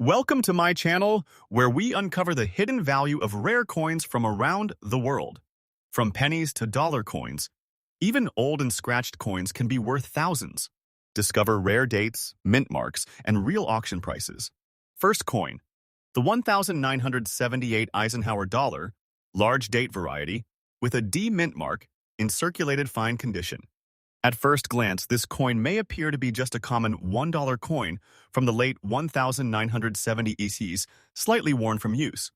Welcome to my channel, where we uncover the hidden value of rare coins from around the world. From pennies to dollar coins, even old and scratched coins can be worth thousands. Discover rare dates, mint marks, and real auction prices. First coin, the 1978 Eisenhower dollar, large date variety, with a D mint mark in circulated fine condition. At first glance, this coin may appear to be just a common $1 coin from the late 1970 ECs, slightly worn from use.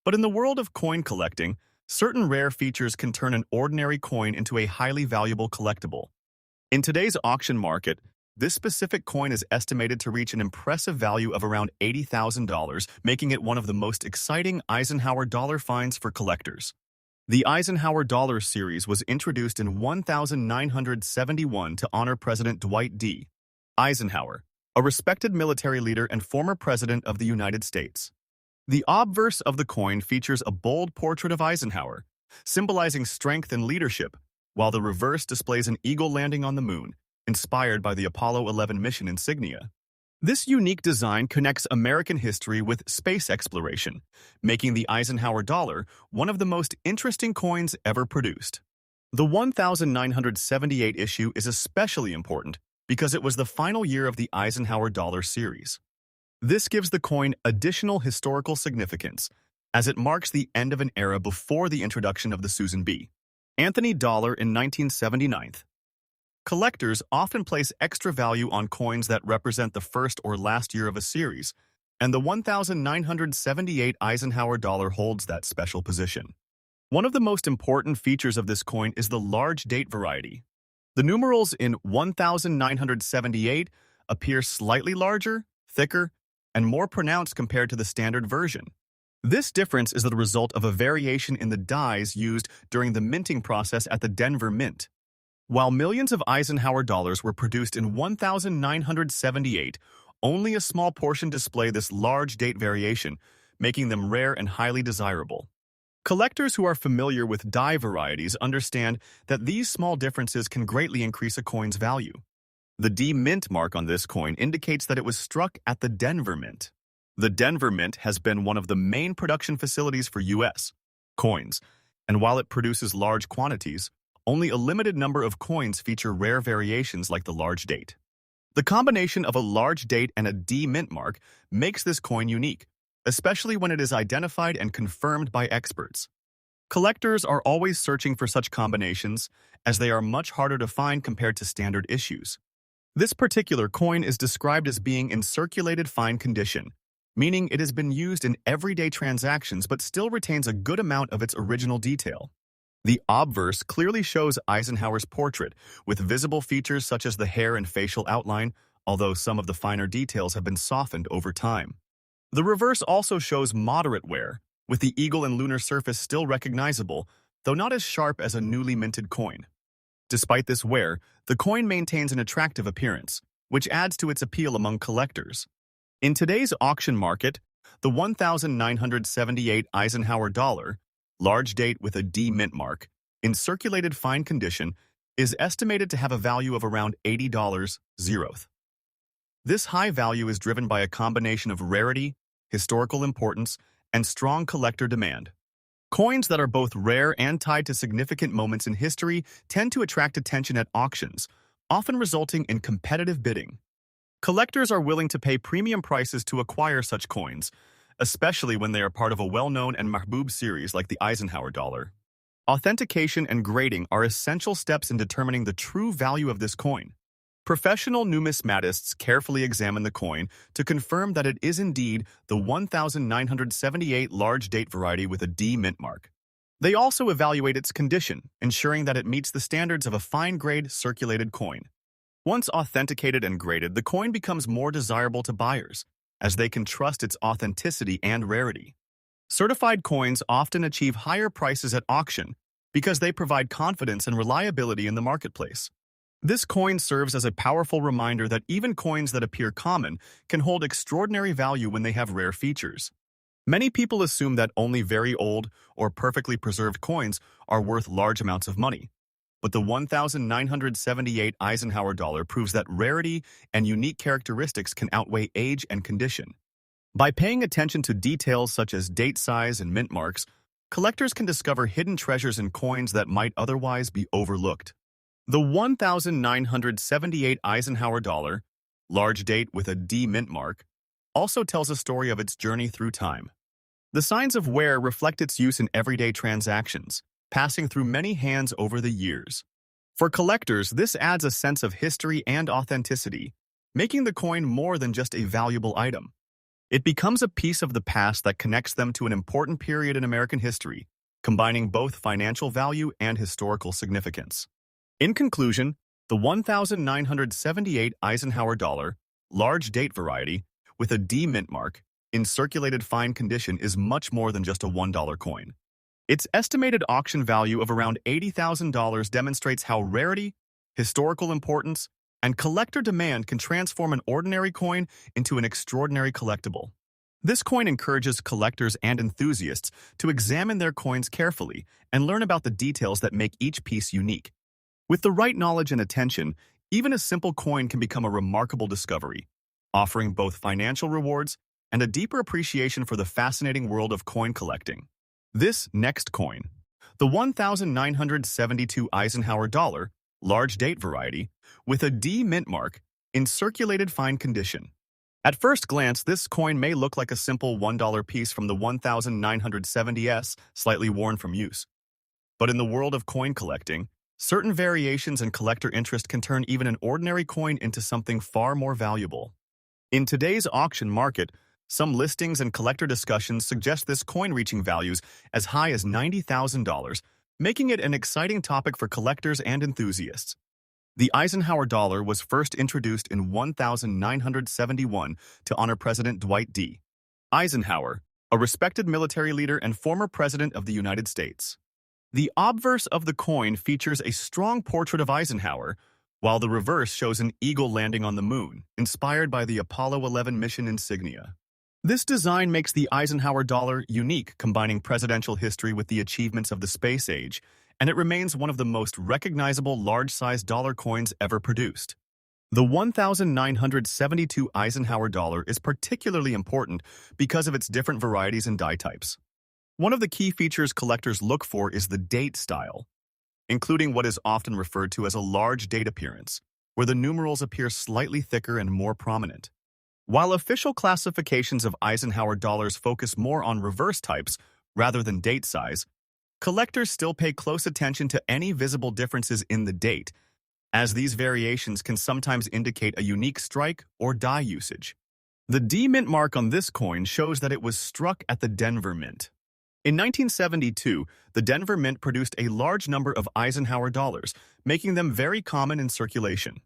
But in the world of coin collecting, certain rare features can turn an ordinary coin into a highly valuable collectible. In today's auction market, this specific coin is estimated to reach an impressive value of around $80,000, making it one of the most exciting Eisenhower dollar finds for collectors. The Eisenhower Dollars series was introduced in 1971 to honor President Dwight D. Eisenhower, a respected military leader and former president of the United States. The obverse of the coin features a bold portrait of Eisenhower, symbolizing strength and leadership, while the reverse displays an eagle landing on the moon, inspired by the Apollo 11 mission insignia. This unique design connects American history with space exploration, making the Eisenhower dollar one of the most interesting coins ever produced. The 1978 issue is especially important because it was the final year of the Eisenhower dollar series. This gives the coin additional historical significance, as it marks the end of an era before the introduction of the Susan B. Anthony dollar in 1979. Collectors often place extra value on coins that represent the first or last year of a series, and the 1978 Eisenhower dollar holds that special position. One of the most important features of this coin is the large date variety. The numerals in 1978 appear slightly larger, thicker, and more pronounced compared to the standard version. This difference is the result of a variation in the dies used during the minting process at the Denver Mint. While millions of Eisenhower dollars were produced in 1978, only a small portion display this large date variation, making them rare and highly desirable. Collectors who are familiar with die varieties understand that these small differences can greatly increase a coin's value. The D Mint mark on this coin indicates that it was struck at the Denver Mint. The Denver Mint has been one of the main production facilities for U.S. coins, and while it produces large quantities, only a limited number of coins feature rare variations like the large date. The combination of a large date and a D mint mark makes this coin unique, especially when it is identified and confirmed by experts. Collectors are always searching for such combinations, as they are much harder to find compared to standard issues. This particular coin is described as being in circulated fine condition, meaning it has been used in everyday transactions but still retains a good amount of its original detail. The obverse clearly shows Eisenhower's portrait, with visible features such as the hair and facial outline, although some of the finer details have been softened over time. The reverse also shows moderate wear, with the eagle and lunar surface still recognizable, though not as sharp as a newly minted coin. Despite this wear, the coin maintains an attractive appearance, which adds to its appeal among collectors. In today's auction market, the 1978 Eisenhower dollar, large date with a D mint mark, in circulated fine condition, is estimated to have a value of around $80. This high value is driven by a combination of rarity, historical importance, and strong collector demand. Coins that are both rare and tied to significant moments in history tend to attract attention at auctions, often resulting in competitive bidding. Collectors are willing to pay premium prices to acquire such coins, especially when they are part of a well-known and mahbub series like the Eisenhower dollar. Authentication and grading are essential steps in determining the true value of this coin. Professional numismatists carefully examine the coin to confirm that it is indeed the 1978 large date variety with a D mint mark. They also evaluate its condition, ensuring that it meets the standards of a fine-grade circulated coin. Once authenticated and graded, the coin becomes more desirable to buyers, as they can trust its authenticity and rarity. Certified coins often achieve higher prices at auction because they provide confidence and reliability in the marketplace. This coin serves as a powerful reminder that even coins that appear common can hold extraordinary value when they have rare features. Many people assume that only very old or perfectly preserved coins are worth large amounts of money. But the 1978 Eisenhower dollar proves that rarity and unique characteristics can outweigh age and condition. By paying attention to details such as date size and mint marks, collectors can discover hidden treasures in coins that might otherwise be overlooked. The 1978 Eisenhower dollar, large date with a D mint mark, also tells a story of its journey through time. The signs of wear reflect its use in everyday transactions, passing through many hands over the years. For collectors, this adds a sense of history and authenticity, making the coin more than just a valuable item. It becomes a piece of the past that connects them to an important period in American history, combining both financial value and historical significance. In conclusion, the 1978 Eisenhower dollar, large date variety, with a D mint mark, in circulated fine condition is much more than just a $1 coin. Its estimated auction value of around $80,000 demonstrates how rarity, historical importance, and collector demand can transform an ordinary coin into an extraordinary collectible. This coin encourages collectors and enthusiasts to examine their coins carefully and learn about the details that make each piece unique. With the right knowledge and attention, even a simple coin can become a remarkable discovery, offering both financial rewards and a deeper appreciation for the fascinating world of coin collecting. This next coin, the 1972 Eisenhower dollar, large date variety, with a D mint mark, in circulated fine condition. At first glance, this coin may look like a simple $1 piece from the 1970s, slightly worn from use. But in the world of coin collecting, certain variations in collector interest can turn even an ordinary coin into something far more valuable. In today's auction market, some listings and collector discussions suggest this coin reaching values as high as $90,000, making it an exciting topic for collectors and enthusiasts. The Eisenhower dollar was first introduced in 1971 to honor President Dwight D. Eisenhower, a respected military leader and former president of the United States. The obverse of the coin features a strong portrait of Eisenhower, while the reverse shows an eagle landing on the moon, inspired by the Apollo 11 mission insignia. This design makes the Eisenhower dollar unique, combining presidential history with the achievements of the space age, and it remains one of the most recognizable large-sized dollar coins ever produced. The 1972 Eisenhower dollar is particularly important because of its different varieties and die types. One of the key features collectors look for is the date style, including what is often referred to as a large date appearance, where the numerals appear slightly thicker and more prominent. While official classifications of Eisenhower dollars focus more on reverse types rather than date size, collectors still pay close attention to any visible differences in the date, as these variations can sometimes indicate a unique strike or die usage. The D Mint mark on this coin shows that it was struck at the Denver Mint. In 1972, the Denver Mint produced a large number of Eisenhower dollars, making them very common in circulation.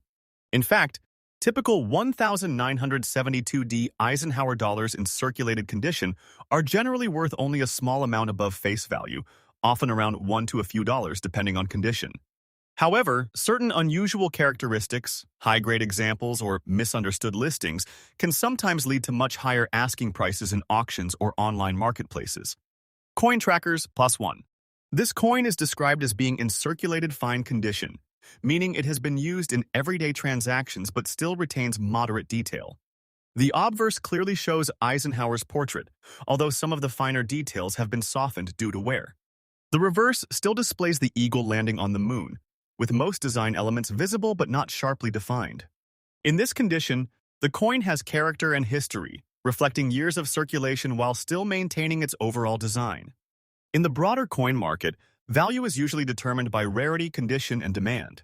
In fact, typical 1972D Eisenhower dollars in circulated condition are generally worth only a small amount above face value, often around $1 to a few dollars depending on condition. However, certain unusual characteristics, high-grade examples, or misunderstood listings can sometimes lead to much higher asking prices in auctions or online marketplaces. Coin trackers +1. This coin is described as being in circulated fine condition, meaning it has been used in everyday transactions but still retains moderate detail. The obverse clearly shows Eisenhower's portrait, although some of the finer details have been softened due to wear. The reverse still displays the eagle landing on the moon, with most design elements visible but not sharply defined. In this condition, the coin has character and history, reflecting years of circulation while still maintaining its overall design. In the broader coin market, value is usually determined by rarity, condition, and demand.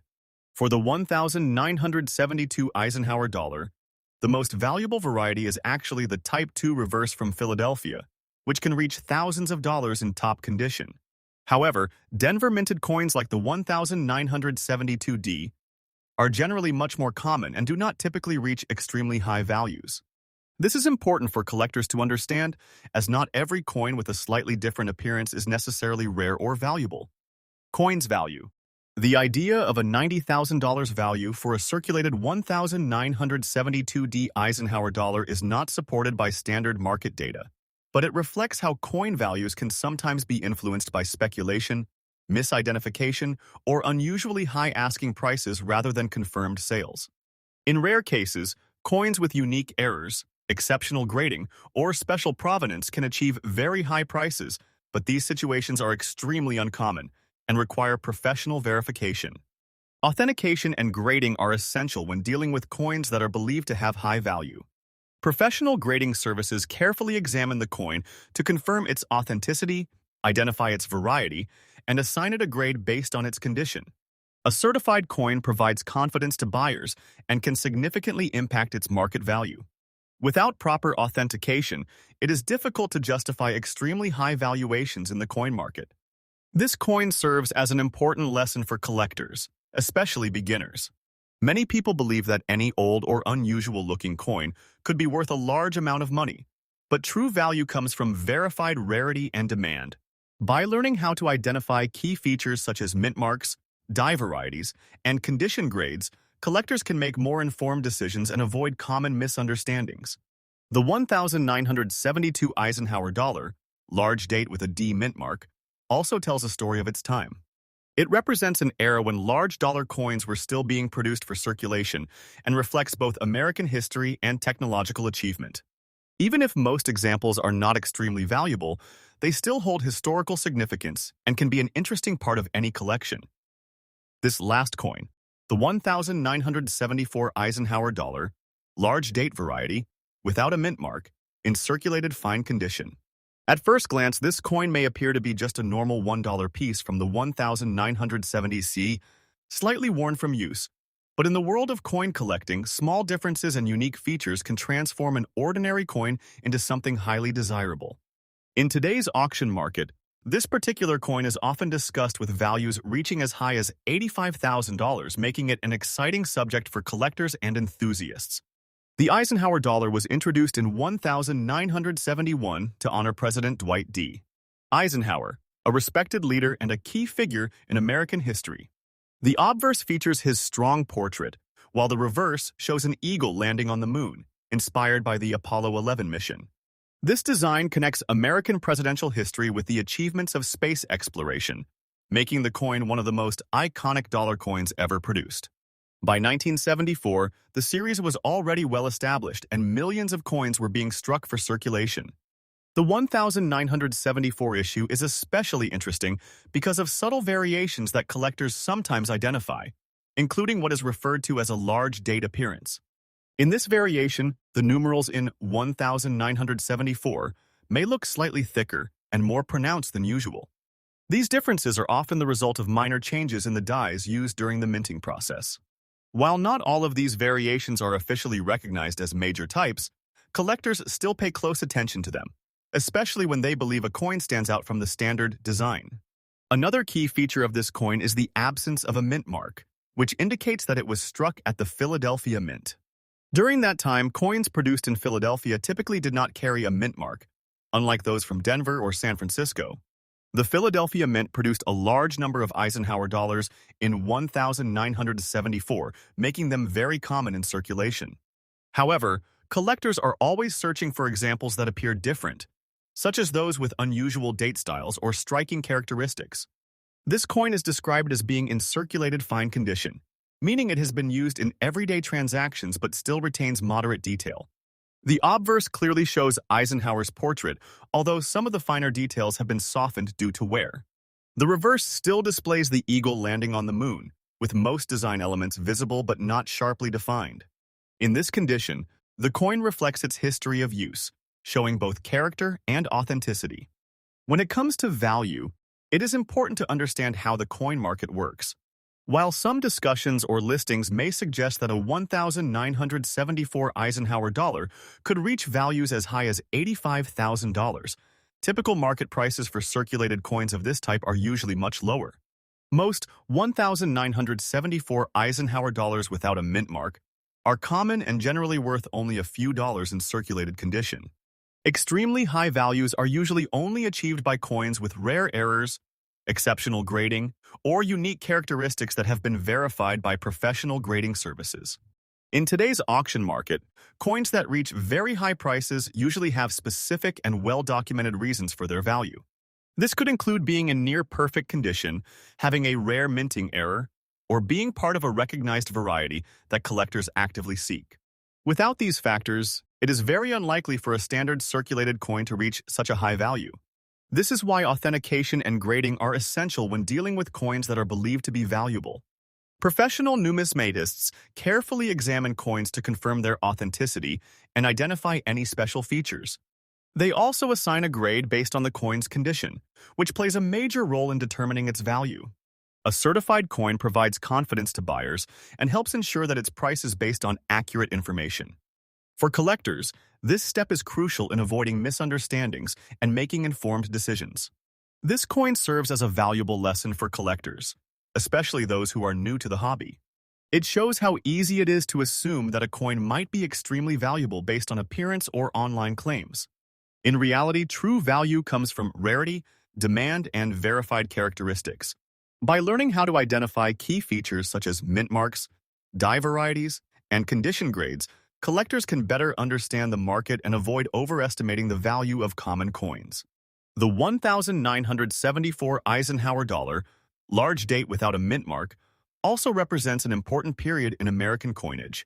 For the 1972 Eisenhower dollar, the most valuable variety is actually the Type II reverse from Philadelphia, which can reach thousands of dollars in top condition. However, Denver-minted coins like the 1972D are generally much more common and do not typically reach extremely high values. This is important for collectors to understand, as not every coin with a slightly different appearance is necessarily rare or valuable. Coins value. The idea of a $90,000 value for a circulated 1972D Eisenhower dollar is not supported by standard market data, but it reflects how coin values can sometimes be influenced by speculation, misidentification, or unusually high asking prices rather than confirmed sales. In rare cases, coins with unique errors, exceptional grading, or special provenance can achieve very high prices, but these situations are extremely uncommon and require professional verification. Authentication and grading are essential when dealing with coins that are believed to have high value. Professional grading services carefully examine the coin to confirm its authenticity, identify its variety, and assign it a grade based on its condition. A certified coin provides confidence to buyers and can significantly impact its market value. Without proper authentication, it is difficult to justify extremely high valuations in the coin market. This coin serves as an important lesson for collectors, especially beginners. Many people believe that any old or unusual-looking coin could be worth a large amount of money, but true value comes from verified rarity and demand. By learning how to identify key features such as mint marks, die varieties, and condition grades, collectors can make more informed decisions and avoid common misunderstandings. The 1972 Eisenhower dollar, large date with a D mint mark, also tells a story of its time. It represents an era when large dollar coins were still being produced for circulation and reflects both American history and technological achievement. Even if most examples are not extremely valuable, they still hold historical significance and can be an interesting part of any collection. This last coin, the 1974 Eisenhower dollar, large date variety, without a mint mark, in circulated fine condition. At first glance, this coin may appear to be just a normal $1 piece from the 1970s, slightly worn from use. But in the world of coin collecting, small differences and unique features can transform an ordinary coin into something highly desirable. In today's auction market, this particular coin is often discussed with values reaching as high as $85,000, making it an exciting subject for collectors and enthusiasts. The Eisenhower dollar was introduced in 1971 to honor President Dwight D. Eisenhower, a respected leader and a key figure in American history. The obverse features his strong portrait, while the reverse shows an eagle landing on the moon, inspired by the Apollo 11 mission. This design connects American presidential history with the achievements of space exploration, making the coin one of the most iconic dollar coins ever produced. By 1974, the series was already well established and millions of coins were being struck for circulation. The 1974 issue is especially interesting because of subtle variations that collectors sometimes identify, including what is referred to as a large date appearance. In this variation, the numerals in 1974 may look slightly thicker and more pronounced than usual. These differences are often the result of minor changes in the dies used during the minting process. While not all of these variations are officially recognized as major types, collectors still pay close attention to them, especially when they believe a coin stands out from the standard design. Another key feature of this coin is the absence of a mint mark, which indicates that it was struck at the Philadelphia Mint. During that time, coins produced in Philadelphia typically did not carry a mint mark, unlike those from Denver or San Francisco. The Philadelphia Mint produced a large number of Eisenhower dollars in 1974, making them very common in circulation. However, collectors are always searching for examples that appear different, such as those with unusual date styles or striking characteristics. This coin is described as being in circulated fine condition, meaning it has been used in everyday transactions but still retains moderate detail. The obverse clearly shows Eisenhower's portrait, although some of the finer details have been softened due to wear. The reverse still displays the eagle landing on the moon, with most design elements visible but not sharply defined. In this condition, the coin reflects its history of use, showing both character and authenticity. When it comes to value, it is important to understand how the coin market works. While some discussions or listings may suggest that a 1974 Eisenhower dollar could reach values as high as $85,000, typical market prices for circulated coins of this type are usually much lower. Most 1974 Eisenhower dollars without a mint mark are common and generally worth only a few dollars in circulated condition. Extremely high values are usually only achieved by coins with rare errors, exceptional grading, or unique characteristics that have been verified by professional grading services. In today's auction market, coins that reach very high prices usually have specific and well-documented reasons for their value. This could include being in near-perfect condition, having a rare minting error, or being part of a recognized variety that collectors actively seek. Without these factors, it is very unlikely for a standard circulated coin to reach such a high value. This is why authentication and grading are essential when dealing with coins that are believed to be valuable. Professional numismatists carefully examine coins to confirm their authenticity and identify any special features. They also assign a grade based on the coin's condition, which plays a major role in determining its value. A certified coin provides confidence to buyers and helps ensure that its price is based on accurate information. For collectors, this step is crucial in avoiding misunderstandings and making informed decisions. This coin serves as a valuable lesson for collectors, especially those who are new to the hobby. It shows how easy it is to assume that a coin might be extremely valuable based on appearance or online claims. In reality, true value comes from rarity, demand, and verified characteristics. By learning how to identify key features such as mint marks, die varieties, and condition grades, collectors can better understand the market and avoid overestimating the value of common coins. The 1974 Eisenhower dollar, large date without a mint mark, also represents an important period in American coinage.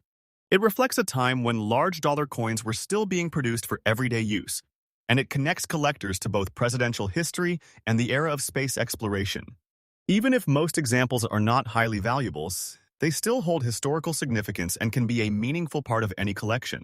It reflects a time when large dollar coins were still being produced for everyday use, and it connects collectors to both presidential history and the era of space exploration. Even if most examples are not highly valuable, they still hold historical significance and can be a meaningful part of any collection.